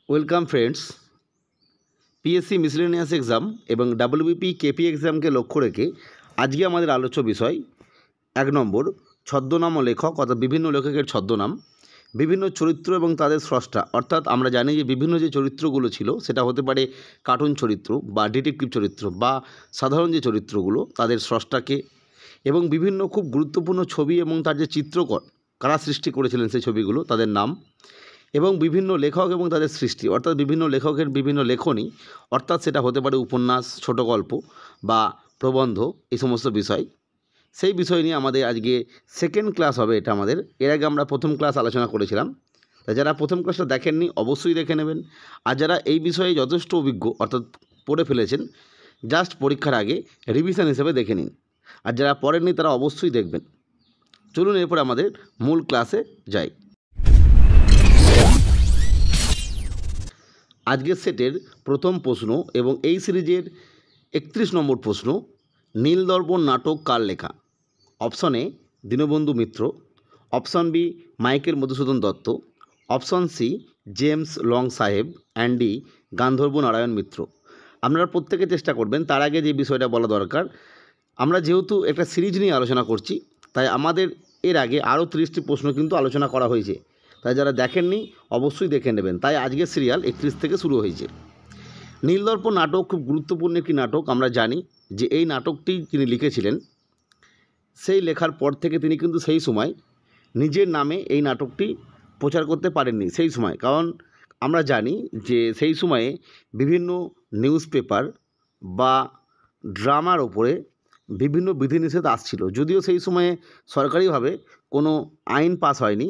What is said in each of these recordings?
Welcome friends. PSC miscellaneous exam এবং WBP KP এক্সামকে লক্ষ্য রেখে আজকে আমাদের আলোচ্য বিষয় 1 নম্বর ছদ্মনাম ও লেখক, অর্থাৎ বিভিন্ন লেখকের ছদ্মনাম, বিভিন্ন চরিত্র এবং তাদের স্রষ্টা। অর্থাৎ আমরা জানি যে বিভিন্ন যে চরিত্রগুলো ছিল সেটা হতে পারে কার্টুন চরিত্র বা ডিটেকটিভ চরিত্র বা সাধারণ যে চরিত্রগুলো তাদের স্রষ্টাকে, এবং বিভিন্ন খুব গুরুত্বপূর্ণ ছবি এবং তার যে চিত্রকর কারা সৃষ্টি করেছিলেন সেই ছবিগুলো তাদের নাম, এবং বিভিন্ন লেখক এবং তাদের সৃষ্টি, অর্থাৎ বিভিন্ন লেখকের বিভিন্ন লেখনী, অর্থাৎ সেটা হতে পারে উপন্যাস, ছোট গল্প বা প্রবন্ধ, এই সমস্ত বিষয়। সেই বিষয় নিয়ে আমাদের আজকে সেকেন্ড ক্লাস হবে। এটা আমাদের এর আগে আমরা প্রথম ক্লাস আলোচনা করেছিলাম, তাই যারা প্রথম ক্লাসটা দেখেননি অবশ্যই দেখে নেবেন। আর যারা এই বিষয়ে যথেষ্ট অভিজ্ঞ অর্থাৎ পড়ে ফেলেছেন, জাস্ট পরীক্ষার আগে রিভিশন হিসেবে দেখে নিন। আর যারা পড়েননি তারা অবশ্যই দেখবেন। চলুন এরপর আমাদের মূল ক্লাসে যাই। আজকের সেটের প্রথম প্রশ্ন এবং এই সিরিজের 31 নম্বর প্রশ্ন, নীলদর্পণ নাটক কার লেখা? Option A Dinabandhu Mitra, option B Michael Madhusudan Dutta, option C James Long সাহেব, অ্যান্ড ডি গান্ধর্ব নারায়ণ মিত্র। আপনারা প্রত্যেকে চেষ্টা করবেন। তার আগে যে বিষয়টা বলা দরকার, আমরা যেহেতু একটা সিরিজ নিয়ে আলোচনা করছি, তাই আমাদের এর আগে আরও 30টি প্রশ্ন কিন্তু আলোচনা করা হয়েছে, তাই যারা দেখেননি অবশ্যই দেখে নেবেন। তাই আজকের সিরিয়াল 31 থেকে শুরু হয়েছে। নীলদর্পণ নাটক খুব গুরুত্বপূর্ণ একটি নাটক। আমরা জানি যে এই নাটকটি তিনি লিখেছিলেন, সেই লেখার পর থেকে তিনি কিন্তু সেই সময় নিজের নামে এই নাটকটি প্রচার করতে পারেননি সেই সময়। কারণ আমরা জানি যে সেই সময়ে বিভিন্ন নিউজ পেপার বা ড্রামার ওপরে বিভিন্ন বিধিনিষেধ আসছিল, যদিও সেই সময়ে সরকারিভাবে কোনো আইন পাস হয়নি।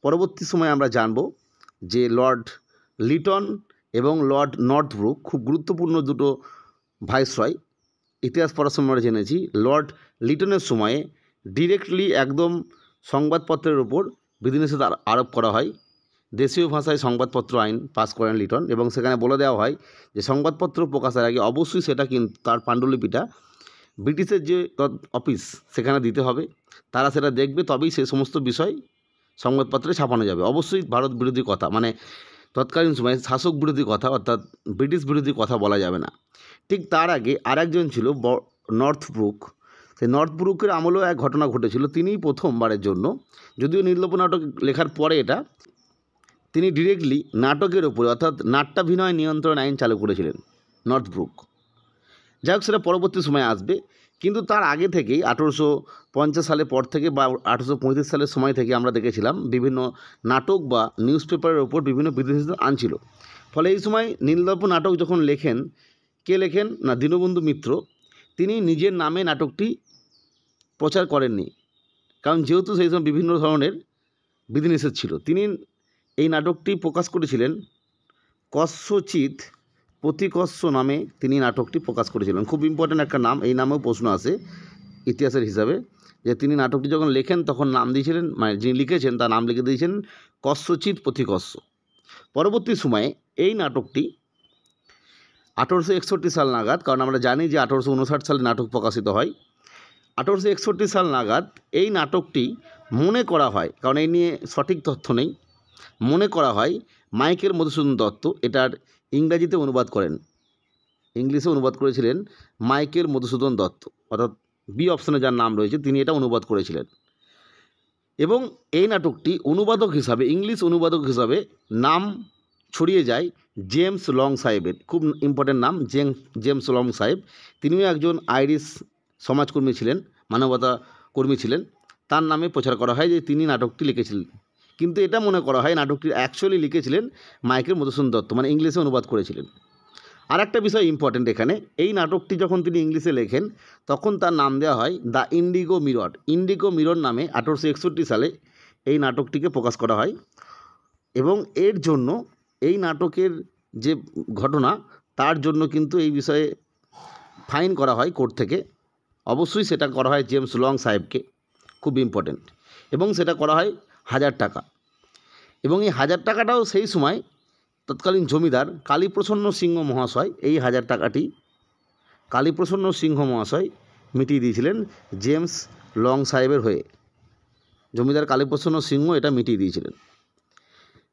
পরবর্তী সময়ে আমরা জানব যে লর্ড লিটন এবং লর্ড নর্থব্রুক খুব গুরুত্বপূর্ণ দুটো ভাইসরয়। ইতিহাস পড়ার সময় আমরা জেনেছি লর্ড লিটনের সময়ে ডিরেক্টলি একদম সংবাদপত্রের ওপর বিধিনিষেধ আরোপ করা হয়। দেশীয় ভাষায় সংবাদপত্র আইন পাস করেন লিটন, এবং সেখানে বলে দেওয়া হয় যে সংবাদপত্র প্রকাশের আগে অবশ্যই সেটা কিন্তু তার পাণ্ডুলিপিটা ব্রিটিশের যে অফিস সেখানে দিতে হবে। তারা সেটা দেখবে, তবেই সে সমস্ত বিষয় সংবাদপত্রে ছাপানো যাবে। অবশ্যই ভারত বিরোধী কথা, মানে তৎকালীন সময়ে শাসক বিরোধী কথা অর্থাৎ ব্রিটিশ বিরোধী কথা বলা যাবে না। ঠিক তার আগে আরেকজন ছিল নর্থব্রুক। সেই নর্থব্রুকের আমলেও এক ঘটনা ঘটেছিল। তিনিই প্রথমবারের জন্য, যদিও নীলদর্পণ নাটক লেখার পরে এটা, তিনি ডিরেক্টলি নাটকের ওপরে অর্থাৎ নাট্যাভিনয় নিয়ন্ত্রণ আইন চালু করেছিলেন নর্থব্রুক। যাই হোক, সেটা পরবর্তী সময়ে আসবে। কিন্তু তার আগে থেকেই 1850 সালের পর থেকে বা 1835 সালের সময় থেকে আমরা দেখেছিলাম বিভিন্ন নাটক বা নিউজ পেপারের ওপর বিভিন্ন বিধিনিষেধ আনছিল। ফলে এই সময় নীলদর্পণ নাটক যখন লেখেন, কে লেখেন না দীনবন্ধু মিত্র, তিনি নিজের নামে নাটকটি প্রচার করেননি। কারণ যেহেতু সেই সময় বিভিন্ন ধরনের বিধিনিষেধ ছিল, তিনি এই নাটকটি প্রকাশ করেছিলেন কস্যচিৎ প্রতিকস্য নামে। তিনি নাটকটি প্রকাশ করেছিলেন। খুব ইম্পর্ট্যান্ট একটা নাম, এই নামেও প্রশ্ন আসে ইতিহাসের হিসাবে, যে তিনি নাটকটি যখন লেখেন তখন নাম দিয়েছিলেন, মানে যিনি লিখেছেন তার নাম লিখে দিয়েছেন কস্যচিৎ প্রতিকস্য। পরবর্তী সময়ে এই নাটকটি 1861 সাল নাগাদ, কারণ আমরা জানি যে 1859 সালে নাটক প্রকাশিত হয়, 1861 সাল নাগাদ এই নাটকটি মনে করা হয়, কারণ এই নিয়ে সঠিক তথ্য নেই, মনে করা হয় মাইকেল মধুসূদন দত্ত এটার ইংরাজিতে অনুবাদ করেন, ইংলিশে অনুবাদ করেছিলেন মাইকেল মধুসূদন দত্ত, অর্থাৎ বি অপশনে যার নাম রয়েছে তিনি এটা অনুবাদ করেছিলেন। এবং এই নাটকটি অনুবাদক হিসাবে, ইংলিশ অনুবাদক হিসাবে নাম ছড়িয়ে যায় জেমস লং সাহেবের। খুব ইম্পর্ট্যান্ট নাম জেমস লং সাহেব। তিনিও একজন আইরিশ সমাজকর্মী ছিলেন, মানবতা কর্মী ছিলেন। তার নামে প্রচার করা হয় যে তিনি নাটকটি লিখেছিলেন, কিন্তু এটা মনে করা হয় নাটকটি অ্যাকচুয়ালি লিখেছিলেন মাইকেল মধুসূদন দত্ত, মানে ইংলিশে অনুবাদ করেছিলেন। আর একটা বিষয় ইম্পর্ট্যান্ট এখানে, এই নাটকটি যখন তিনি ইংলিশে লেখেন তখন তার নাম দেওয়া হয় the Indigo mirror. Indigo mirror নামে 1861 সালে এই নাটকটিকে প্রকাশ করা হয়, এবং এর জন্য এই নাটকের যে ঘটনা তার জন্য কিন্তু এই বিষয়ে ফাইন করা হয় কোর্ট থেকে। অবশ্যই সেটা করা হয় জেমস লং সাহেবকে, খুব ইম্পর্ট্যান্ট, এবং সেটা করা হয় 1000 টাকা। এবং এই 1000 টাকাটাও সেই সময় তৎকালীন জমিদার কালীপ্রসন্ন সিংহ মহাশয়, এই 1000 টাকাটি কালীপ্রসন্ন সিংহ মহাশয় মিটিয়ে দিয়েছিলেন জেমস লং সাহেবের হয়ে। জমিদার কালীপ্রসন্ন সিংহ এটা মিটিয়ে দিয়েছিলেন।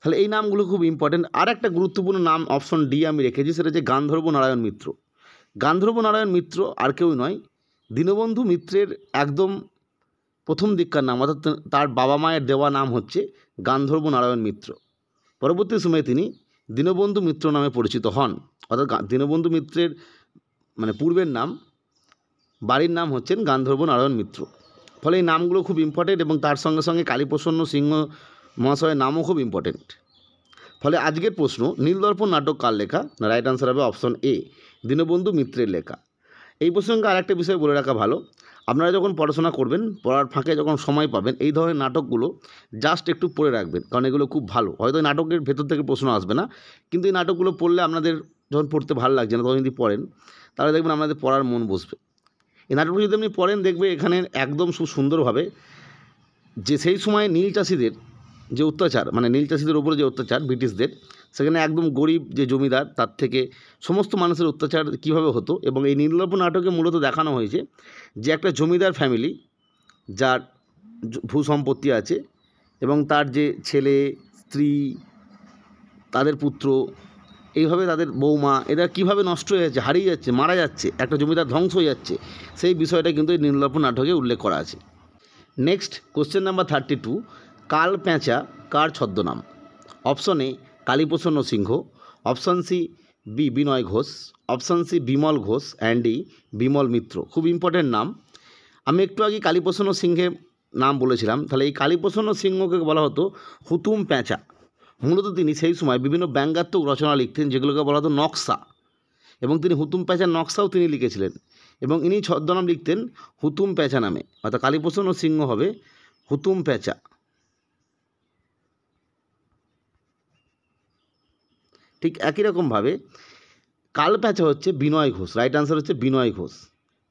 তাহলে এই নামগুলো খুব ইম্পর্টেন্ট। আর একটা গুরুত্বপূর্ণ নাম অপশন ডি আমি রেখেছি, সেটা হচ্ছে গান্ধর্ব নারায়ণ মিত্র। গান্ধর্ব নারায়ণ মিত্র আর কেউ নয়, দীনবন্ধু মিত্রের একদম প্রথম দিককার নাম, অর্থাৎ তার বাবা মায়ের দেওয়া নাম হচ্ছে গান্ধর্ব নারায়ণ মিত্র। পরবর্তী সময়ে তিনি দীনবন্ধু মিত্র নামে পরিচিত হন, অর্থাৎ দীনবন্ধু মিত্রের মানে পূর্বের নাম, বাড়ির নাম হচ্ছেন গান্ধর্ব নারায়ণ মিত্র। ফলে এই নামগুলো খুব ইম্পর্টেন্ট এবং তার সঙ্গে সঙ্গে কালীপ্রসন্ন সিংহ মহাশয়ের নামও খুব ইম্পর্টেন্ট। ফলে আজকের প্রশ্ন, নীলদর্পণ নাটক কার লেখা? না, রাইট আনসার হবে অপশন এ, দীনবন্ধু মিত্রের লেখা। এই প্রসঙ্গে আর একটা বিষয় বলে রাখা ভালো, আপনারা যখন পড়াশোনা করবেন, পড়ার ফাঁকে যখন সময় পাবেন, এই ধরনের নাটকগুলো জাস্ট একটু পড়ে রাখবেন, কারণ এগুলো খুব ভালো। হয়তো এই নাটকের ভেতর থেকে প্রশ্ন আসবে না, কিন্তু এই নাটকগুলো পড়লে আপনাদের যখন পড়তে ভালো লাগছে না, তখন যদি পড়েন, তাহলে দেখবেন আপনাদের পড়ার মন বসবে। এই নাটকগুলো যদি আপনি পড়েন, দেখবে এখানে একদম খুব সুন্দরভাবে যে সেই সময় নীল চাষিদের যে অত্যাচার, মানে নীল চাষিদের উপরে যে অত্যাচার ব্রিটিশদের, সেখানে একদম গরিব যে জমিদার, তার থেকে সমস্ত মানুষের অত্যাচার কীভাবে হতো। এবং এই নীলদর্পণ নাটকে মূলত দেখানো হয়েছে যে একটা জমিদার ফ্যামিলি, যার ভূসম্পত্তি আছে এবং তার যে ছেলে, স্ত্রী, তাদের পুত্র, এইভাবে তাদের বৌমা, এরা কীভাবে নষ্ট হয়ে যাচ্ছে, হারিয়ে যাচ্ছে, মারা যাচ্ছে, একটা জমিদার ধ্বংস হয়ে যাচ্ছে, সেই বিষয়টা কিন্তু এই নীলদর্পণ নাটকে উল্লেখ করা আছে। নেক্সট কোশ্চেন নাম্বার 32, কাল পেঁচা কার ছদ্মনাম? Option A Kaliprasanna Singha, option C B Binoy Ghosh, option C Bimal Ghosh and D Bimal Mitra. খুব ইম্পর্টেন্ট নাম। আমি একটু আগে কালীপ্রসন্ন সিংহের নাম বলেছিলাম, তাহলে এই কালীপ্রসন্ন সিংহকে বলা হতো হুতুম পেঁচা। মূলত তিনি সেই সময় বিভিন্ন ব্যঙ্গাত্মক রচনা লিখতেন, যেগুলোকে বলা হতো নকশা, এবং তিনি হুতুম পেঁচার নকশাও তিনি লিখেছিলেন, এবং ইনি ছদ্মনাম লিখতেন হুতুম পেঁচা নামে, অর্থাৎ কালীপ্রসন্ন সিংহ হবে হুতুম পেঁচা। ঠিক একই রকমভাবে কাল পেঁচা হচ্ছে বিনয় ঘোষ, রাইট আনসার হচ্ছে বিনয় ঘোষ।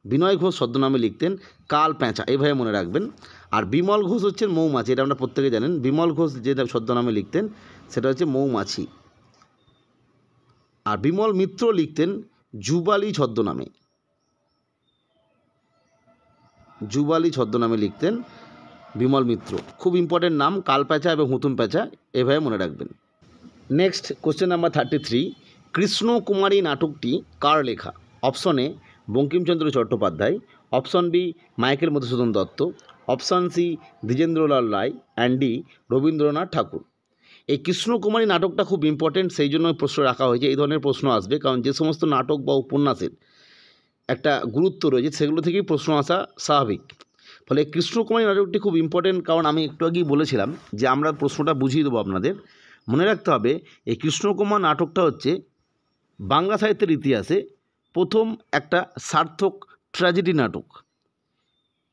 বিনয় ঘোষ ছদ্মনামে লিখতেন কাল পেঁচা, এইভাবে মনে রাখবেন। আর বিমল ঘোষ হচ্ছেন মৌমাছি, এটা আমরা প্রত্যেকে জানেন। বিমল ঘোষ যে ছদ্মনামে লিখতেন সেটা হচ্ছে মৌমাছি। আর বিমল মিত্র লিখতেন যুবালি ছদ্মনামে, যুবালি ছদ্মনামে লিখতেন বিমল মিত্র। খুব ইম্পর্টেন্ট নাম, কাল পেঁচা এবং হুতুম পেঁচা, এভাবে মনে রাখবেন। নেক্সট কোশ্চেন নাম্বার 33, কৃষ্ণকুমারী নাটকটি কার লেখা? Option A Bankimchandra Chattopadhyay, option B Michael Madhusudan Dutta, option C Dwijendralal Roy and D Rabindranath Tagore. এই কৃষ্ণকুমারী নাটকটা খুব ইম্পর্টেন্ট, সেই জন্য প্রশ্ন রাখা হয়েছে। এই ধরনের প্রশ্ন আসবে, কারণ যে সমস্ত নাটক বা উপন্যাসের একটা গুরুত্ব রয়েছে, সেগুলো থেকেই প্রশ্ন আসা স্বাভাবিক। ফলে কৃষ্ণকুমারী নাটকটি খুব ইম্পর্টেন্ট, কারণ আমি একটু আগেই বলেছিলাম যে আমরা প্রশ্নটা বুঝিয়ে দেবো আপনাদের। মনে রাখতে হবে, এই কৃষ্ণকুমার নাটকটা হচ্ছে বাংলা সাহিত্যের ইতিহাসে প্রথম একটা সার্থক ট্র্যাজেডি নাটক,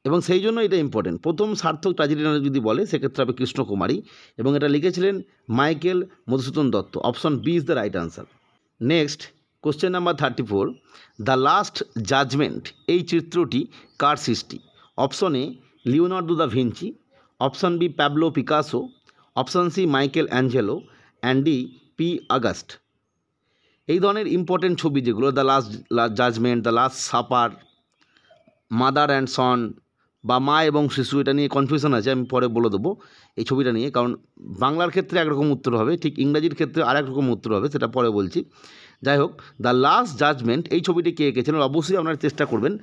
এবং সেই জন্য এটা ইম্পর্টেন্ট। প্রথম সার্থক ট্র্যাজেডি নাটক যদি বলে, সেক্ষেত্রে হবে কৃষ্ণকুমারী, এবং এটা লিখেছিলেন Michael Madhusudan Dutta. Option B is the right answer. Next question number 34, the last judgement এই চিত্রটি কার সৃষ্টি? Option A Leonardo da Vinci, option B Pablo Picasso, option C Michelangelo and D P August. এই ধরনের ইম্পর্টেন্ট ছবি যেগুলো, the last judgement, the last supper, mother and son বা মা এবং শিশু, এটা নিয়ে কনফিউশন আছে, আমি পরে বলে দেবো এই ছবিটা নিয়ে, কারণ বাংলার ক্ষেত্রে একরকম উত্তর হবে, ঠিক ইংরাজির ক্ষেত্রে আরেক রকম উত্তর হবে, সেটা পরে বলছি। যাই হোক, দ্য লাস্ট জাজমেন্ট এই ছবিটি কে এঁকেছিলেন? অবশ্যই আপনারা চেষ্টা করবেন,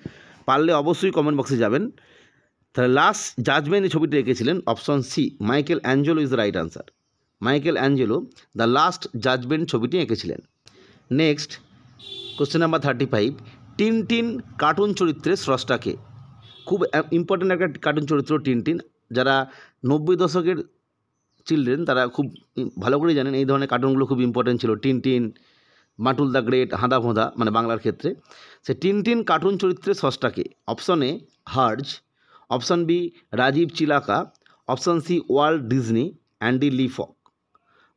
পারলে অবশ্যই কমেন্ট বক্সে যাবেন। তাহলে লাস্ট জাজমেন্ট এই ছবিটি এঁকেছিলেন option C Michelangelo is the right answer. Michelangelo the last judgment ছবিটি এঁকেছিলেন। Next question number 35, Tintin cartoon চরিত্রের স্রষ্টাকে? খুব ইম্পর্টেন্ট একটা কার্টুন চরিত্র টিনটিন। যারা 90 দশকের চিলড্রেন তারা খুব ভালো করেই জানেন এই ধরনের কার্টুনগুলো খুব ইম্পর্টেন্ট ছিল। Tintin, Bantul the great, Handa Bhonda, মানে বাংলার ক্ষেত্রে। সে টিনটিন কার্টুন চরিত্রের স্রষ্টাকে? Option A Herge, option B Rajiv Chilaka, option C Walt Disney and D Leacock.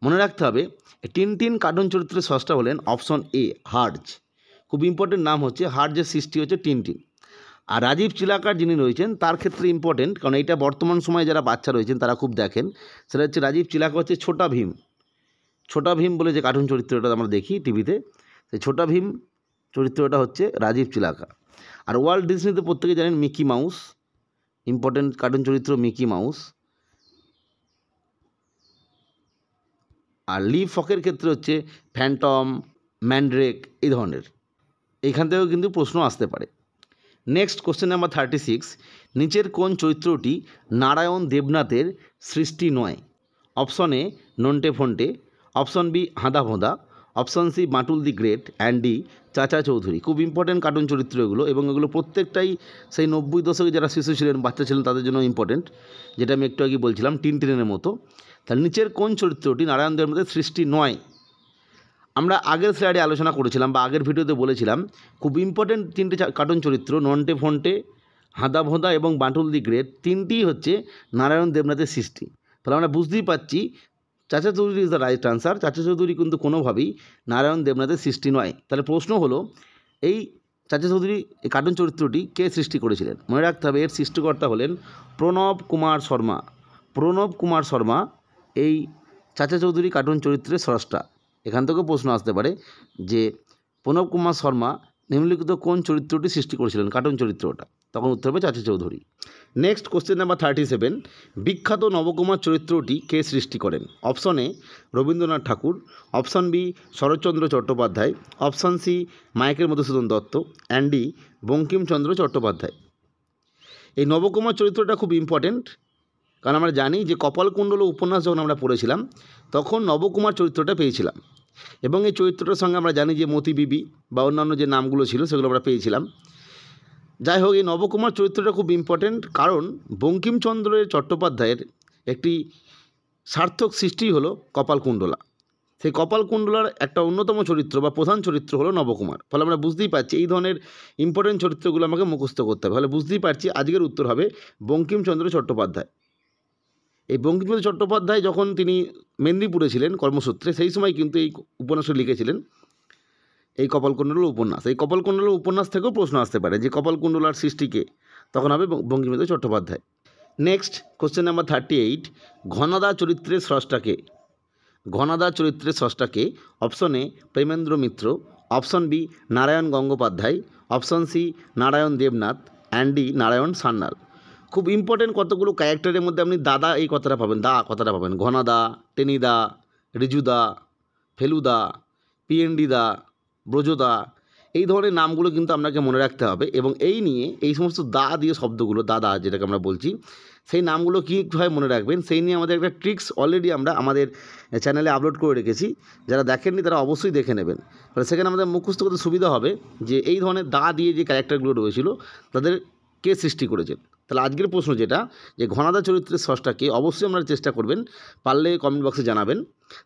মনে রাখতে হবে, টিনটিন কার্টুন চরিত্রের স্রষ্টা হলেন অপশন এ হার্জ। খুব ইম্পর্টেন্ট নাম হচ্ছে, হার্জের সৃষ্টি হচ্ছে টিনটিন। আর রাজীব চিলাকার যিনি রয়েছেন তার ক্ষেত্রে ইম্পর্টেন্ট, কারণ এইটা বর্তমান সময়ে যারা বাচ্চা রয়েছেন তারা খুব দেখেন। সেটা হচ্ছে রাজীব চিলাকা হচ্ছে ছোটা ভীম। ছোটা ভীম বলে যে কার্টুন চরিত্রটা আমরা দেখি টিভিতে, সেই ছোটা ভীম চরিত্রটা হচ্ছে রাজীব চিলাকা। আর ওয়াল্ট ডিজনিতে প্রত্যেকে জানেন মিকি মাউস, ইম্পর্টেন্ট কার্টুন চরিত্র মিকি মাউস। আর লি ফকের ক্ষেত্রে হচ্ছে ফ্যান্টম, ম্যান্ড্রেক এই ধরনের। এইখান থেকেও কিন্তু প্রশ্ন আসতে পারে। নেক্সট কোশ্চেন নাম্বার 36, নিচের কোন চরিত্রটি নারায়ণ দেবনাথের সৃষ্টি নয়? Option A Nonte Phonte, option B Handa Bhonda, option C Bantul the great and D Chacha Chaudhary. খুব ইম্পর্টেন্ট কার্টুন চরিত্র এগুলো, এবং এগুলো প্রত্যেকটাই সেই 90 দশকে যারা শিশু ছিলেন, বাচ্চা ছিলেন, তাদের জন্য ইম্পর্টেন্ট, যেটা আমি একটু আগে বলছিলাম টিনটিনের মতো। তাহলে নিচের কোন চরিত্রটি নারায়ণ দেবনাথের সৃষ্টি নয়? আমরা আগের স্লাইডে আলোচনা করেছিলাম বা আগের ভিডিওতে বলেছিলাম, খুব ইম্পর্টেন্ট তিনটে কার্টুন চরিত্র নন্টে ফন্টে, হাঁদা ভোঁদা এবং বাঁটুল দি গ্রেট, তিনটিই হচ্ছে নারায়ণ দেবনাথের সৃষ্টি। তাহলে আমরা বুঝতেই পারছি চাচা Chowdhury is the right answer. চাচা চৌধুরী কিন্তু কোনোভাবেই নারায়ণ দেবনাথের সৃষ্টি নয়। তাহলে প্রশ্ন হলো, এই চাচা চৌধুরী এই কার্টুন চরিত্রটি কে সৃষ্টি করেছিলেন? মনে রাখতে হবে এর সৃষ্টিকর্তা হলেন প্রণব কুমার শর্মা। প্রণব কুমার শর্মা এই চাচা চৌধুরী কার্টুন চরিত্রের স্রষ্টা। এখান থেকেও প্রশ্ন আসতে পারে যে প্রণব কুমার শর্মা নিম্নলিখিত কোন চরিত্রটি সৃষ্টি করেছিলেন, কার্টুন চরিত্রটা? তখন উত্তর হবে চাচা চৌধুরী। নেক্সট কোশ্চেন নাম্বার 37, বিখ্যাত নবকুমার চরিত্রটি কে সৃষ্টি করেন? Option A Rabindranath Tagore, option B Saratchandra Chattopadhyay, option C Michael Madhusudan Dutt and D Bankimchandra Chattopadhyay. এই নবকুমার চরিত্রটা খুব ইম্পর্টেন্ট, কারণ আমরা জানি যে কপালকুণ্ডল উপন্যাস যখন আমরা পড়েছিলাম তখন নবকুমার চরিত্রটা পেয়েছিলাম, এবং এই চরিত্রটার সঙ্গে আমরা জানি যে মতি বিবি বা অন্যান্য যে নামগুলো ছিল সেগুলো আমরা পেয়েছিলাম। যাই হোক, এই নবকুমার চরিত্রটা খুব ইম্পর্টেন্ট, কারণ বঙ্কিমচন্দ্র চট্টোপাধ্যায়ের একটি সার্থক সৃষ্টি হলো কপালকুণ্ডলা। সেই কপালকুণ্ডলার একটা অন্যতম চরিত্র বা প্রধান চরিত্র হলো নবকুমার। ফলে আমরা বুঝতেই পারছি এই ধরনের ইম্পর্টেন্ট চরিত্রগুলো আমাকে মুখস্থ করতে হবে। ফলে বুঝতেই পারছি আজকের উত্তর হবে বঙ্কিমচন্দ্র চট্টোপাধ্যায়। এই বঙ্কিমচন্দ্র চট্টোপাধ্যায় যখন তিনি মেদিনীপুরে ছিলেন কর্মসূত্রে, সেই সময় কিন্তু এই উপন্যাসটা লিখেছিলেন, এই কপালকুণ্ডলা উপন্যাস। এই কপালকুণ্ডলা উপন্যাস থেকেও প্রশ্ন আসতে পারে যে কপালকুণ্ডলার সৃষ্টিকে, তখন হবে Bankimchandra Chattopadhyay. Next question number 38, Ghanada চরিত্রের স্রষ্টাকে? ঘনাদা চরিত্রের স্রষ্টাকে? Option A Premendra Mitra, option B Narayan Gangopadhyay, option C Narayan Debnath and D Narayan Sanyal. খুব ইম্পর্টেন্ট কতগুলো ক্যারেক্টারের মধ্যে আপনি দাদা এই কথাটা পাবেন, দা কথাটা পাবেন। ঘনাদা, টেনিদা, রিজুদা, ফেলুদা, পিএনডি দা, ব্রজদা, এই ধরনের নামগুলো কিন্তু আপনাকে মনে রাখতে হবে। এবং এই নিয়ে এই সমস্ত দা দিয়ে শব্দগুলো, দাদা যেটাকে আমরা বলছি, সেই নামগুলো কীভাবে মনে রাখবেন সেই নিয়ে আমাদের একটা ট্রিক্স অলরেডি আমরা আমাদের চ্যানেলে আপলোড করে রেখেছি। যারা দেখেননি তারা অবশ্যই দেখে নেবেন। ফলে সেখানে আমাদের মুখস্থ করতে সুবিধা হবে যে এই ধরনের দা দিয়ে যে ক্যারেক্টারগুলো রয়েছিল তাদের কে সৃষ্টি করেছেন। তাহলে আজকের প্রশ্ন যেটা, যে ঘনাদা চরিত্রের স্রষ্টাকে, অবশ্যই আপনারা চেষ্টা করবেন, পারলে কমেন্ট বক্সে জানাবেন।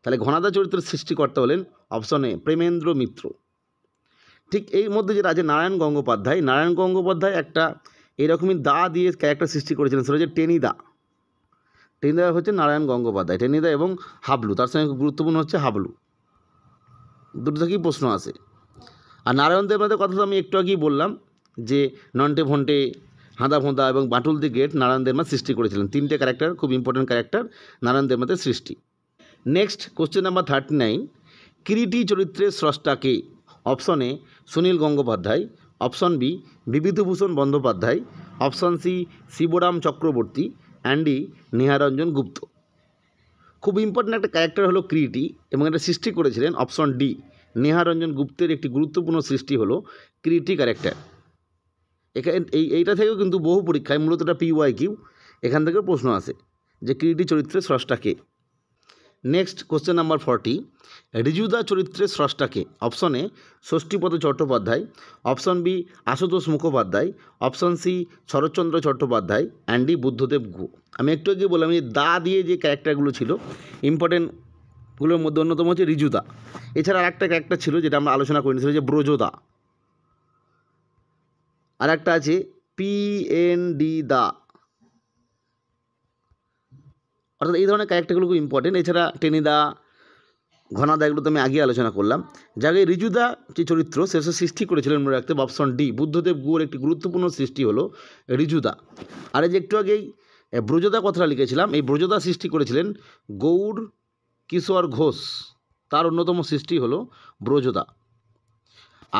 তাহলে ঘনাদা চরিত্রের সৃষ্টিকর্তা হলেন অপশন এ প্রেমেন্দ্র মিত্র। ঠিক এই মধ্যে যেটা আছে নারায়ণ গঙ্গোপাধ্যায়, নারায়ণ গঙ্গোপাধ্যায় একটা এরকমই দা দিয়ে ক্যারেক্টার সৃষ্টি করেছিলেন, সেটা হচ্ছে টেনিদা। টেনিদা হচ্ছে নারায়ণ গঙ্গোপাধ্যায়। টেনিদা এবং হাবলু, তার সঙ্গে গুরুত্বপূর্ণ হচ্ছে হাবলু। দুটো থেকেই প্রশ্ন আসে। আর নারায়ণ দেবনাথের কথা তো আমি একটু আগেই বললাম যে নন্টে ফন্টে, হাঁদা ভোঁদা এবং বাঁটুল দি গ্রেট নারায়ণ দেবনাথ সৃষ্টি করেছিলেন। তিনটে ক্যারেক্টার, খুব ইম্পর্টেন্ট ক্যারেক্টার নারায়ণ দেবনাথের সৃষ্টি। নেক্সট কোশ্চেন নাম্বার 39, কিরিটি চরিত্রের স্রষ্টাকে? Option A Sunil Gangopadhyay, option B Bibhutibhushan Bandyopadhyay, option C Shibram Chakraborty and D Niharranjan Gupta. খুব ইম্পর্টেন্ট একটা ক্যারেক্টার হলো কিরিটি, এবং এটা সৃষ্টি করেছিলেন অপশন ডি নেহারঞ্জন গুপ্তের একটি গুরুত্বপূর্ণ সৃষ্টি হলো কিরিটি ক্যারেক্টার। এখানে এইটা থেকেও কিন্তু বহু পরীক্ষায়, মূলত এটা PYQ, এখান থেকেও প্রশ্ন আসে যে কিরিটি চরিত্রের স্রষ্টাকে। নেক্সট কোশ্চেন নাম্বার 40, রিজুদা চরিত্রের স্রষ্টাকে? Option A Shashthipada Chattopadhyay, option B Ashutosh Mukhopadhyay, option C Saratchandra Chattopadhyay and D Buddhadeb Guha. আমি একটু আগে বললাম যে দা দিয়ে যে ক্যারেক্টারগুলো ছিল ইম্পর্টেন্টগুলোর মধ্যে অন্যতম হচ্ছে রিজুদা। এছাড়া আর একটা ক্যারেক্টার ছিল যেটা আমরা আলোচনা করে নিয়েছিলাম যে ব্রজদা। আর একটা আছে PND দা। অর্থাৎ এই ধরনের ক্যারেক্টারগুলো খুব ইম্পর্টেন্ট। এছাড়া টেনিদা, ঘনাদা, এগুলো তো আমি আগে আলোচনা করলাম। যাকে রিজুদা যে চরিত্র সে সৃষ্টি করেছিলেন মনে রাখতে অপশন ডি বুদ্ধদেব গুহর একটি গুরুত্বপূর্ণ সৃষ্টি হলো রিজুদা। আর এই যে একটু আগেই ব্রজদা কথাটা লিখেছিলাম, এই ব্রজদা সৃষ্টি করেছিলেন গৌর কিশোর ঘোষ, তার অন্যতম সৃষ্টি হলো ব্রজদা।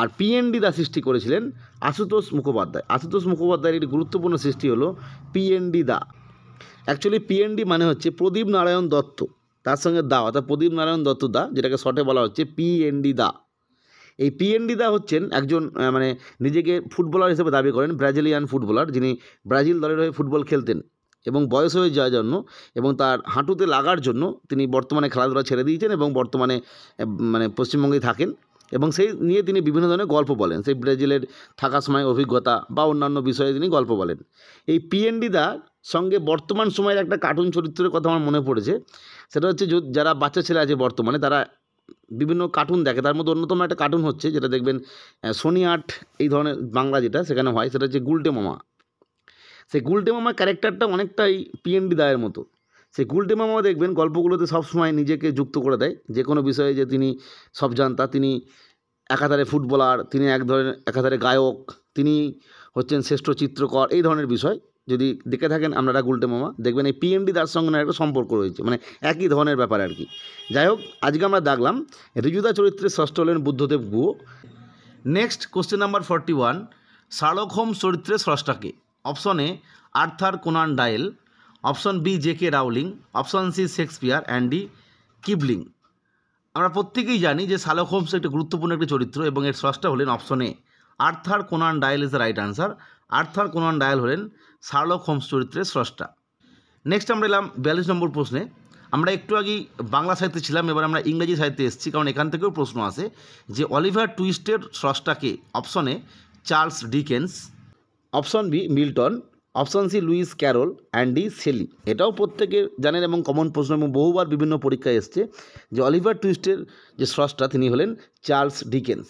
আর PND দা সৃষ্টি করেছিলেন আশুতোষ মুখোপাধ্যায়। আশুতোষ মুখোপাধ্যায়ের একটি গুরুত্বপূর্ণ সৃষ্টি হলো PND দা। অ্যাকচুয়ালি PND মানে হচ্ছে প্রদীপ নারায়ণ দত্ত, তার সঙ্গে দা অর্থাৎ প্রদীপ নারায়ণ দত্ত দা, যেটাকে শর্টে বলা হচ্ছে PND দা। এই PND দা হচ্ছেন একজন মানে নিজেকে ফুটবলার হিসেবে দাবি করেন, ব্রাজিলিয়ান ফুটবলার, যিনি ব্রাজিল দলের হয়ে ফুটবল খেলতেন এবং বয়স হয়ে যাওয়ার জন্য এবং তার হাঁটুতে লাগার জন্য তিনি বর্তমানে খেলাধুলা ছেড়ে দিয়েছেন এবং বর্তমানে মানে পশ্চিমবঙ্গেই থাকেন এবং সেই নিয়ে তিনি বিভিন্ন ধরনের গল্প বলেন, সেই ব্রাজিলের থাকার সময় অভিজ্ঞতা বা অন্যান্য বিষয়ে তিনি গল্প বলেন। এই PND দার সঙ্গে বর্তমান সময়ের একটা কার্টুন চরিত্রের কথা আমার মনে পড়েছে, সেটা হচ্ছে যারা বাচ্চা ছেলে আছে বর্তমানে, তারা বিভিন্ন কার্টুন দেখে, তার মধ্যে অন্যতম একটা কার্টুন হচ্ছে যেটা দেখবেন সোনি আট এই ধরনের বাংলা যেটা সেখানে হয়, সেটা হচ্ছে গুলটে মামা। সেই গুলটে মামা ক্যারেক্টারটা অনেকটাই PND দায়ের মতো। সেই গুলটে মামা দেখবেন গল্পগুলোতে সবসময় নিজেকে যুক্ত করে দেয় যে কোনো বিষয়ে, যে তিনি সব জানতা, তিনি একাধারে ফুটবলার, তিনি একাধারে গায়ক, তিনি হচ্ছেন শ্রেষ্ঠ চিত্রকর, এই ধরনের বিষয় যদি দেখে থাকেন আপনারা গুলটে মামা, দেখবেন এই PND দার সঙ্গে না একটা সম্পর্ক রয়েছে, মানে একই ধরনের ব্যাপার আর কি। যাই হোক, আজকে আমরা দেখলাম ঋজুদা চরিত্রে ষষ্ঠ হলেন Buddhadeb Guha. Next question number 41, Sherlock Holmes চরিত্রে স্রষ্টাকে? Option A Arthur Conan Doyle, option B JK Rowling, option C Shakespeare and D Kipling. আমরা প্রত্যেকেই জানি যে শার্লক হোমস একটা গুরুত্বপূর্ণ একটি চরিত্র এবং এর স্রষ্টা হলেন option A Arthur Conan dial is the right answer. Arthur Conan dial হলেন শার্লক হোমস চরিত্রের স্রষ্টা। নেক্সট আমরা এলাম 42 নম্বর প্রশ্নে। আমরা একটু আগেই বাংলা সাহিত্যে ছিলাম, এবার আমরা ইংরেজি সাহিত্যে এসেছি, কারণ এখান থেকেও প্রশ্ন আসে যে অলিভার টুইস্টের স্রষ্টাকে? Option A Charles Dickens, option B Milton, option C Lewis Carroll and D Shelley. এটাও প্রত্যেকে জানেন এবং কমন প্রশ্ন এবং বহুবার বিভিন্ন পরীক্ষায় এসছে যে অলিভার টুইস্টের যে স্রষ্টা তিনি হলেন চার্লস ডিকেন্স।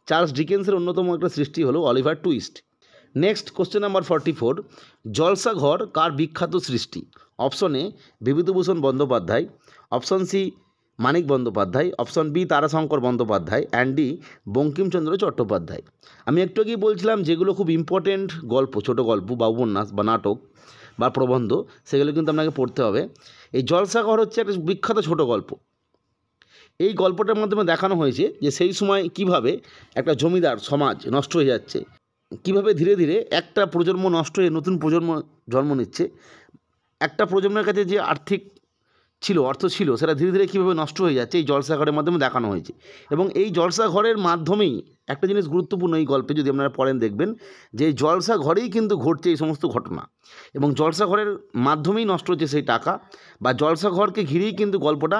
চার্লস ডিকেন্সের অন্যতম একটা সৃষ্টি হলো Oliver Twist. Next question number 44, Jalsaghar কার বিখ্যাত সৃষ্টি? Option A Bibhutibhushan Bandyopadhyay, option C Manik Bandyopadhyay, option B Tarashankar Bandyopadhyay and D Bankimchandra Chattopadhyay. আমি একটু আগেই বলছিলাম যেগুলো খুব ইম্পর্টেন্ট গল্প, ছোটো গল্প বা উপন্যাস বা নাটক বা প্রবন্ধ, সেগুলো কিন্তু আপনাকে পড়তে হবে। এই জলসাঘর হচ্ছে একটা বিখ্যাত ছোটো গল্প। এই গল্পটার মাধ্যমে দেখানো হয়েছে যে সেই সময় কিভাবে একটা জমিদার সমাজ নষ্ট হয়ে যাচ্ছে, কিভাবে ধীরে ধীরে একটা প্রজন্ম নষ্ট হয়ে নতুন প্রজন্ম জন্ম নিচ্ছে, একটা প্রজন্মের কাছে যে অর্থ ছিল সেটা ধীরে ধীরে কীভাবে নষ্ট হয়ে যাচ্ছে এই জলসাঘরের মাধ্যমে দেখানো হয়েছে। এবং এই জলসাঘরের মাধ্যমেই একটা জিনিস গুরুত্বপূর্ণ এই গল্পে, যদি আপনারা পড়েন দেখবেন যে এই জলসাঘরেই কিন্তু ঘটছে এই সমস্ত ঘটনা এবং জলসাঘরের মাধ্যমেই নষ্ট হচ্ছে সেই টাকা, বা জলসাঘরকে ঘিরেই কিন্তু গল্পটা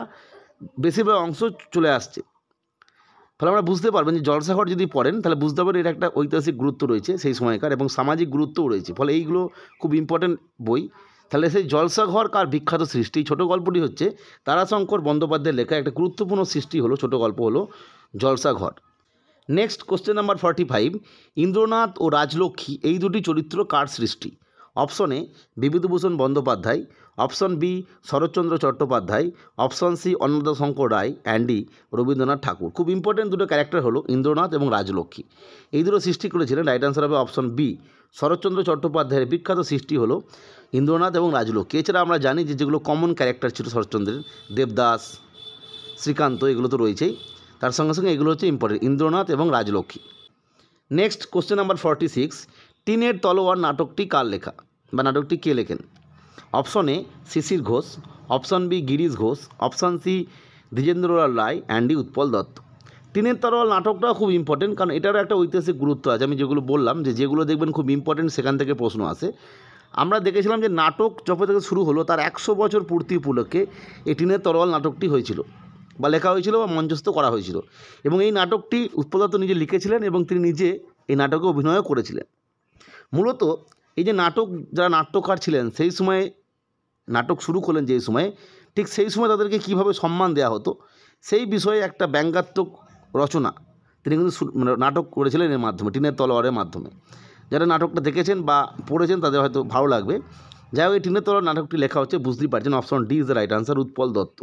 বেশিরভাগ অংশ চলে আসছে। ফলে আমরা বুঝতে পারবেন যে জলসাঘর যদি পড়েন তাহলে বুঝতে পারবেন এর একটা ঐতিহাসিক গুরুত্ব রয়েছে সেই সময়কার এবং সামাজিক গুরুত্বও রয়েছে। ফলে এইগুলো খুব ইম্পর্ট্যান্ট বই। তাহলে সেই জলসাঘর কার বিখ্যাত সৃষ্টি? ছোটো গল্পটি হচ্ছে তারাশঙ্কর বন্দ্যোপাধ্যায়ের লেখা একটা গুরুত্বপূর্ণ সৃষ্টি হলো, ছোটো গল্প হলো Jalsaghar. Next question number 45, Indranath ও রাজলক্ষ্মী এই দুটি চরিত্র কার সৃষ্টি? Option A Bibhutibhushan Bandyopadhyay, option B Saratchandra Chattopadhyay, option C Annadashankar Ray and D Rabindranath Tagore. খুব ইম্পর্টেন্ট দুটো ক্যারেক্টার হলো ইন্দ্রনাথ এবং রাজলক্ষ্মী, এই দুটো সৃষ্টি করেছিলেন। রাইট আনসার হবে অপশন বি শরৎচন্দ্র চট্টোপাধ্যায়ের বিখ্যাত সৃষ্টি হলো ইন্দ্রনাথ এবং রাজলক্ষ্মী। এছাড়া আমরা জানি যে যেগুলো কমন ক্যারেক্টার ছিল শরৎচন্দ্রের, দেবদাস, শ্রীকান্ত, এগুলো তো রয়েছেই, তার সঙ্গে সঙ্গে এগুলো হচ্ছে ইম্পর্টেন্ট, ইন্দ্রনাথ এবং রাজলক্ষ্মী। নেক্সট কোশ্চেন নাম্বার 46, টিনের তলোয়ার নাটকটি কার লেখা বা নাটকটি কে লেখেন? Option A Shishir Ghosh, option B Girish Ghosh, option C Dwijendralal Roy and D Utpal Dutt. টিনের তলোয়ার নাটকটাও খুব ইম্পর্টেন্ট, কারণ এটারও একটা ঐতিহাসিক গুরুত্ব আছে। আমি যেগুলো বললাম যে যেগুলো দেখবেন খুব ইম্পর্টেন্ট সেখান থেকে প্রশ্ন আসে। আমরা দেখেছিলাম যে নাটক যখন থেকে শুরু হলো তার 100 বছর পূর্তি উপলক্ষে এই টিনের তলোয়ার নাটকটি হয়েছিল বা লেখা হয়েছিল বা মঞ্চস্থ করা হয়েছিল এবং এই নাটকটি উৎপল দত্ত নিজে লিখেছিলেন এবং তিনি নিজে এই নাটকে অভিনয়ও করেছিলেন। মূলত এই যে নাটক, যারা নাট্যকার ছিলেন সেই সময়ে নাটক শুরু করলেন যেই সময়ে, ঠিক সেই সময় তাদেরকে কীভাবে সম্মান দেওয়া হতো সেই বিষয়ে একটা ব্যঙ্গাত্মক রচনা তিনি কিন্তু নাটক করেছিলেন এর মাধ্যমে, টিনের তলোয়ারের মাধ্যমে। যারা নাটকটা দেখেছেন বা পড়েছেন তাদের হয়তো ভালো লাগবে। যাই হোক, এই টিনের তলোয়ার নাটকটি লেখা হচ্ছে, বুঝতেই পারছেন, option D is the right answer, Utpal Dutta.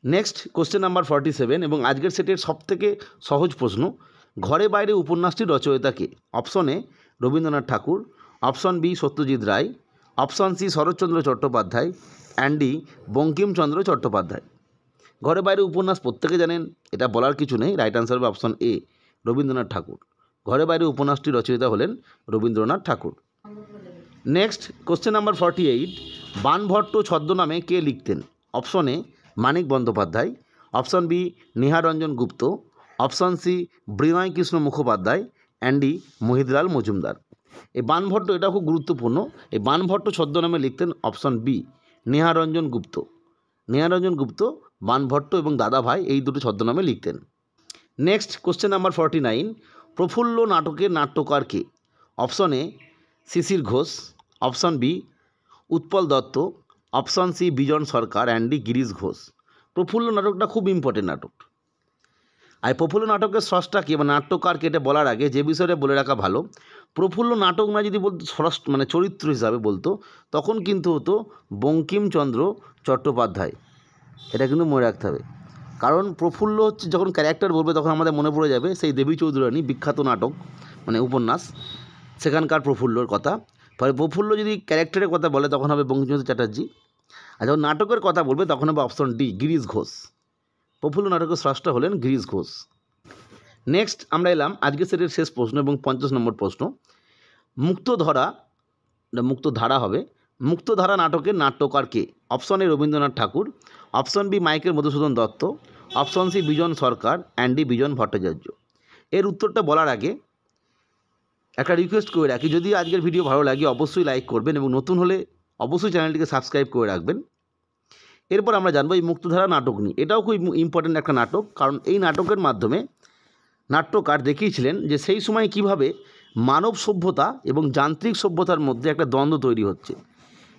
Next question number 47 এবং আজকের সেটের সবথেকে সহজ প্রশ্ন, ঘরে বাইরে উপন্যাসটির রচয়িতা কে? Option A Rabindranath Tagore, option B Satyajit Ray, option C Saratchandra Chattopadhyay and D Bankimchandra Chattopadhyay. Ghare Baire উপন্যাস প্রত্যেকে জানেন, এটা বলার কিছু নেই। রাইট আনসার হবে অপশন এ রবীন্দ্রনাথ ঠাকুর। ঘরে বাইরে উপন্যাসটির রচয়িতা হলেন Rabindranath Tagore. Next question number 48, Banabhatta ছদ্মনামে কে লিখতেন? Option A Manik Bandyopadhyay, option B Niharranjan Gupta, option C Binoy Krishna Mukhopadhyay, and D Mohitlal Majumdar. এই বাণভট্ট এটা খুব গুরুত্বপূর্ণ। এই বাণভট্ট ছদ্মনামে লিখতেন অপশন বি নেহারঞ্জন গুপ্ত। নেহারঞ্জন গুপ্ত বাণভট্ট এবং দাদাভাই এই দুটো ছদ্মনামে লিখতেন। নেক্সট কোশ্চেন নাম্বার 49, প্রফুল্ল নাটকের নাট্যকার কে? Option A Shishir Ghosh, option B Utpal Dutta, option C Bijan Sarkar, and D Girish Ghosh. Prafulla নাটকটা খুব ইম্পর্টেন্ট নাটক। আর প্রফুল্ল নাটকের স্রষ্টা কে বা নাট্যকার কে এটা বলার আগে যে বিষয়টা বলে রাখা ভালো, প্রফুল্ল নাটক না যদি বলতো মানে চরিত্র হিসাবে বলতো, তখন কিন্তু হতো বঙ্কিমচন্দ্র চট্টোপাধ্যায়। এটা কিন্তু মনে রাখতে হবে, কারণ প্রফুল্ল হচ্ছে যখন ক্যারেক্টার বলবে তখন আমাদের মনে পড়ে যাবে সেই দেবী চৌধুরানী বিখ্যাত নাটক মানে উপন্যাস, সেখানকার প্রফুল্লর কথা। ফলে প্রফুল্ল যদি ক্যারেক্টারের কথা বলে তখন হবে বঙ্কিমচন্দ্র চ্যাটার্জি, আর যখন নাটকের কথা বলবে তখন হবে অপশন ডি গিরিশ ঘোষ। প্রফুল্ল নাটকের স্রষ্টা হলেন গিরিশ ঘোষ। নেক্সট আমরা এলাম আজকের সেটের শেষ প্রশ্ন এবং 50 নম্বর প্রশ্ন। মুক্তধারা হবে, মুক্তধারা নাটকের নাট্যকার কে? Option A Rabindranath Tagore, option B Michael Madhusudan Dutta, option C Bijan Sarkar, and D Bijan Bhattacharya. এর উত্তরটা বলার আগে একটা রিকোয়েস্ট করে রাখি, যদি আজকের ভিডিও ভালো লাগে অবশ্যই লাইক করবেন এবং নতুন হলে অবশ্যই চ্যানেলটিকে সাবস্ক্রাইব করে রাখবেন। এরপর আমরা জানবো এই মুক্তধারা নাটক নিয়ে। এটাও খুব ইম্পর্ট্যান্ট একটা নাটক, কারণ এই নাটকের মাধ্যমে নাট্যকার দেখিয়েছিলেন যে সেই সময় কিভাবে মানব সভ্যতা এবং যান্ত্রিক সভ্যতার মধ্যে একটা দ্বন্দ্ব তৈরি হচ্ছে,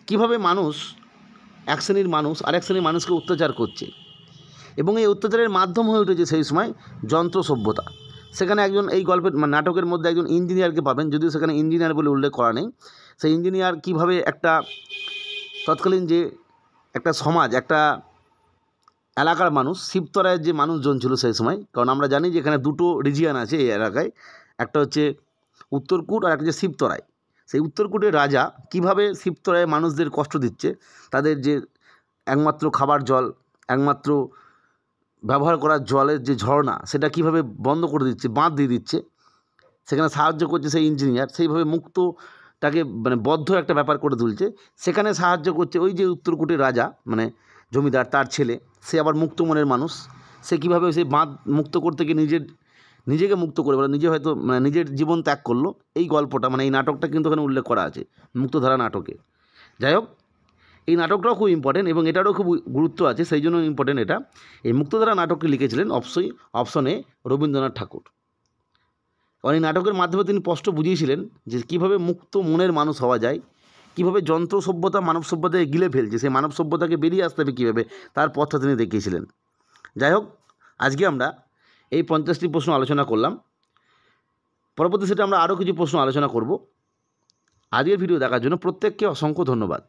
কিভাবে মানুষ এক শ্রেণীর মানুষ আরেক শ্রেণীর মানুষকে অত্যাচার করছে, এবং এই অত্যাচারের মাধ্যম হয়ে উঠেছে সেই সময় যন্ত্র সভ্যতা। সেখানে একজন এই গল্পের নাটকের মধ্যে একজন ইঞ্জিনিয়ারকে পাবেন, যদিও সেখানে ইঞ্জিনিয়ার বলে উল্লেখ করা নেই। সেই ইঞ্জিনিয়ার কীভাবে একটা তৎকালীন যে একটা সমাজ, একটা এলাকার মানুষ, শিবতরায়ের যে মানুষজন ছিল সেই সময়, কারণ আমরা জানি যে এখানে দুটো রিজিয়ান আছে এই এলাকায়, একটা হচ্ছে উত্তরকূট আর একটা হচ্ছে শিবতরাই। সেই উত্তরকূটের রাজা কিভাবে শিবতরায়ের মানুষদের কষ্ট দিচ্ছে, তাদের যে একমাত্র খাবার জল, একমাত্র ব্যবহার করার জলের যে ঝর্ণা সেটা কিভাবে বন্ধ করে দিচ্ছে, বাঁধ দিয়ে দিচ্ছে, সেখানে সাহায্য করছে সেই ইঞ্জিনিয়ার। সেইভাবে মুক্তটাকে মানে বদ্ধ একটা ব্যাপার করে তুলছে, সেখানে সাহায্য করছে ওই যে উত্তরকূটের রাজা মানে জমিদার, তার ছেলে, সে আবার মুক্ত মনের মানুষ। সে কীভাবে সেই বাঁধ মুক্ত করতে গিয়ে নিজেকে মুক্ত করে বলে নিজে হয়তো মানে নিজের জীবন ত্যাগ করলো। এই গল্পটা মানে এই নাটকটা কিন্তু ওখানে উল্লেখ করা আছে মুক্তধারা নাটকে। যাই হোক, এই নাটকটাও খুব ইম্পর্টেন্ট এবং এটারও খুব গুরুত্ব আছে, সেই জন্য ইম্পর্টেন্ট এটা। এই মুক্তধারা নাটকটি লিখেছিলেন অপশনে রবীন্দ্রনাথ ঠাকুর। কারণ এই নাটকের মাধ্যমে তিনি স্পষ্ট বুঝিয়েছিলেন যে কীভাবে মুক্ত মনের মানুষ হওয়া যায়, কীভাবে যন্ত্র সভ্যতা মানব সভ্যতাকে গিলে ফেলছে, সেই মানব সভ্যতাকে বেরিয়ে আসতে হবে কীভাবে, তার পথটা তিনি দেখিয়েছিলেন। যাই হোক, আজকে আমরা এই 50টি প্রশ্ন আলোচনা করলাম। পরবর্তী সেটা আমরা আরও কিছু প্রশ্ন আলোচনা করব। আজকের ভিডিও দেখার জন্য প্রত্যেককে অসংখ্য ধন্যবাদ।